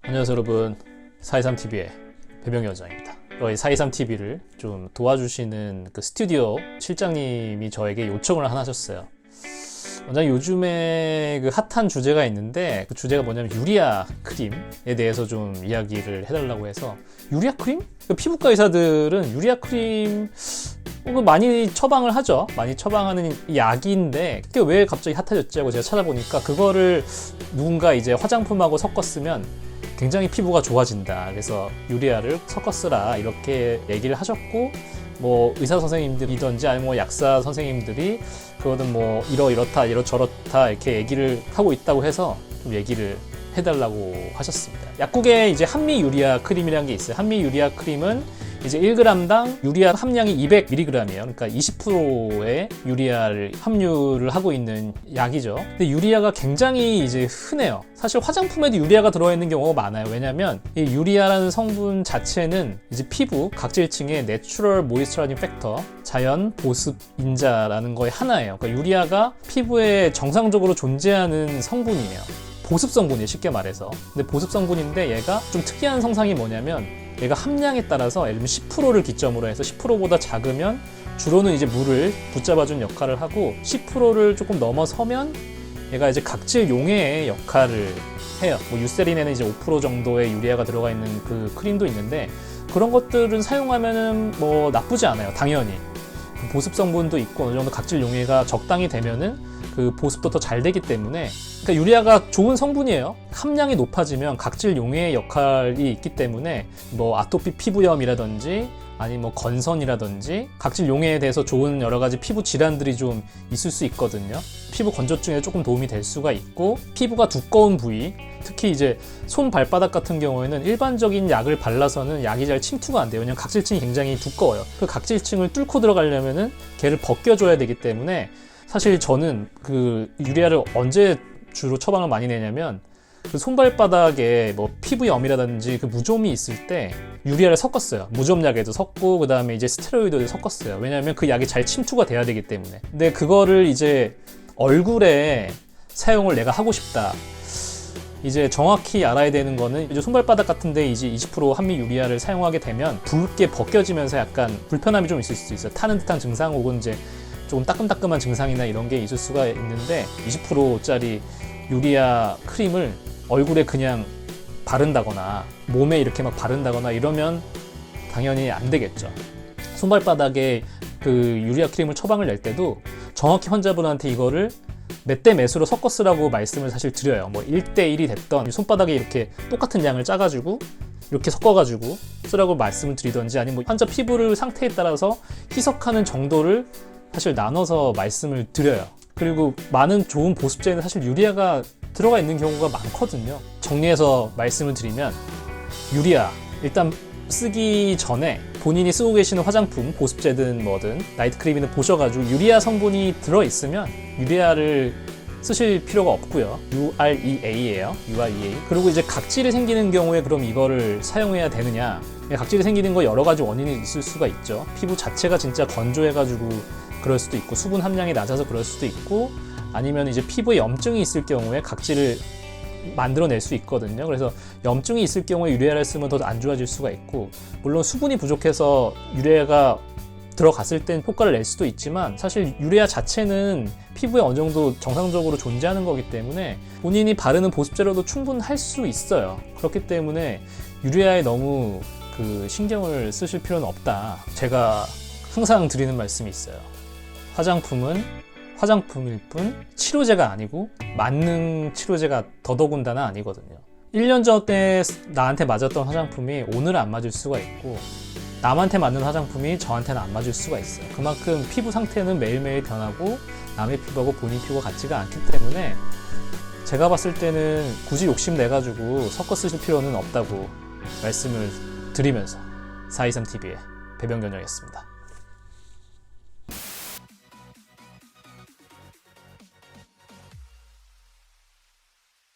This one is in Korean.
안녕하세요 여러분, 423TV의 배병여정입니다. 저희 423TV를 좀 도와주시는 그 스튜디오 실장님이 저에게 요청을 하나 하셨어요. 원장님, 요즘에 그 핫한 주제가 있는데 그 주제가 뭐냐면 유리아 크림에 대해서 좀 이야기를 해달라고 해서. 유리아 크림? 그 피부과 의사들은 유리아 크림 많이 처방을 하죠. 많이 처방하는 약인데 그게 왜 갑자기 핫해졌지 하고 제가 찾아보니까 그거를 누군가 이제 화장품하고 섞었으면 굉장히 피부가 좋아진다. 그래서 유리아를 섞어 쓰라 이렇게 얘기를 하셨고, 뭐 의사 선생님들이든지 아니면 뭐 약사 선생님들이 그거는 뭐 이렇다 이러저렇다 이렇게 얘기를 하고 있다고 해서 좀 얘기를 해달라고 하셨습니다. 약국에 이제 한미 유리아 크림이라는 게 있어요. 한미 유리아 크림은 이제 1g당 유리아 함량이 200mg이에요. 그러니까 20%의 유리아를 함유를 하고 있는 약이죠. 근데 유리아가 굉장히 이제 흔해요. 사실 화장품에도 유리아가 들어있는 경우가 많아요. 왜냐면 이 유리아라는 성분 자체는 이제 피부 각질층의 내추럴 모이스처라이징 팩터, 자연 보습 인자라는 거의 하나예요. 그러니까 유리아가 피부에 정상적으로 존재하는 성분이에요. 보습 성분이에요, 쉽게 말해서. 근데 보습 성분인데 얘가 좀 특이한 성상이 뭐냐면 얘가 함량에 따라서 예를 들면 10%를 기점으로 해서 10%보다 작으면 주로는 이제 물을 붙잡아준 역할을 하고, 10%를 조금 넘어서면 얘가 이제 각질 용해의 역할을 해요. 뭐 유세린에는 이제 5% 정도의 유리아가 들어가 있는 그 크림도 있는데 그런 것들은 사용하면은 뭐 나쁘지 않아요, 당연히. 그 보습 성분도 있고 어느 정도 각질 용해가 적당히 되면은 그 보습도 더 잘 되기 때문에, 그러니까 유리아가 좋은 성분이에요. 함량이 높아지면 각질 용해의 역할이 있기 때문에 뭐 아토피 피부염이라든지 아니 뭐 건선이라든지 각질 용해에 대해서 좋은 여러 가지 피부 질환들이 좀 있을 수 있거든요. 피부 건조증에 조금 도움이 될 수가 있고, 피부가 두꺼운 부위, 특히 이제 손 발바닥 같은 경우에는 일반적인 약을 발라서는 약이 잘 침투가 안 돼요. 왜냐면 각질층이 굉장히 두꺼워요. 그 각질층을 뚫고 들어가려면은 걔를 벗겨줘야 되기 때문에, 사실 저는 그 유리아를 언제 주로 처방을 많이 내냐면 그 손발바닥에 뭐 피부염이라든지 그 무좀이 있을 때 유리아를 섞었어요. 무좀약에도 섞고 그 다음에 이제 스테로이드도 섞었어요. 왜냐하면 그 약이 잘 침투가 돼야 되기 때문에. 근데 그거를 이제 얼굴에 사용을 내가 하고 싶다. 이제 정확히 알아야 되는 거는 이제 손발바닥 같은데 이제 20% 한미 유리아를 사용하게 되면 붉게 벗겨지면서 약간 불편함이 좀 있을 수 있어요. 타는 듯한 증상 혹은 이제 조금 따끔따끔한 증상이나 이런 게 있을 수가 있는데, 20%짜리 유리아 크림을 얼굴에 그냥 바른다거나 몸에 이렇게 막 바른다거나 이러면 당연히 안 되겠죠. 손발바닥에 그 유리아 크림을 처방을 낼 때도 정확히 환자분한테 이거를 몇 대 몇으로 섞어 쓰라고 말씀을 사실 드려요. 뭐 1대1이 됐던 손바닥에 이렇게 똑같은 양을 짜가지고 이렇게 섞어가지고 쓰라고 말씀을 드리던지, 아니면 뭐 환자 피부를 상태에 따라서 희석하는 정도를 사실 나눠서 말씀을 드려요. 그리고 많은 좋은 보습제에는 사실 유리아가 들어가 있는 경우가 많거든요. 정리해서 말씀을 드리면, 유리아 일단 쓰기 전에 본인이 쓰고 계시는 화장품, 보습제든 뭐든 나이트크림이든 보셔가지고 유리아 성분이 들어있으면 유리아를 쓰실 필요가 없고요. UREA예요. UREA. 그리고 이제 각질이 생기는 경우에 그럼 이거를 사용해야 되느냐? 각질이 생기는 거 여러 가지 원인이 있을 수가 있죠. 피부 자체가 진짜 건조해가지고 그럴 수도 있고, 수분 함량이 낮아서 그럴 수도 있고, 아니면 이제 피부에 염증이 있을 경우에 각질을 만들어낼 수 있거든요. 그래서 염증이 있을 경우에 유리아를 쓰면 더 안 좋아질 수가 있고, 물론 수분이 부족해서 유리아가 들어갔을 땐 효과를 낼 수도 있지만, 사실 유리아 자체는 피부에 어느 정도 정상적으로 존재하는 거기 때문에 본인이 바르는 보습제로도 충분할 수 있어요. 그렇기 때문에 유리아에 너무 그 신경을 쓰실 필요는 없다. 제가 항상 드리는 말씀이 있어요. 화장품은 화장품일 뿐 치료제가 아니고 만능 치료제가 더더군다나 아니거든요. 1년 전에 나한테 맞았던 화장품이 오늘 안 맞을 수가 있고, 남한테 맞는 화장품이 저한테는 안 맞을 수가 있어요. 그만큼 피부 상태는 매일매일 변하고 남의 피부하고 본인 피부가 같지가 않기 때문에 제가 봤을 때는 굳이 욕심내가지고 섞어 쓰실 필요는 없다고 말씀을 드리면서 423TV의 배병견이었습니다.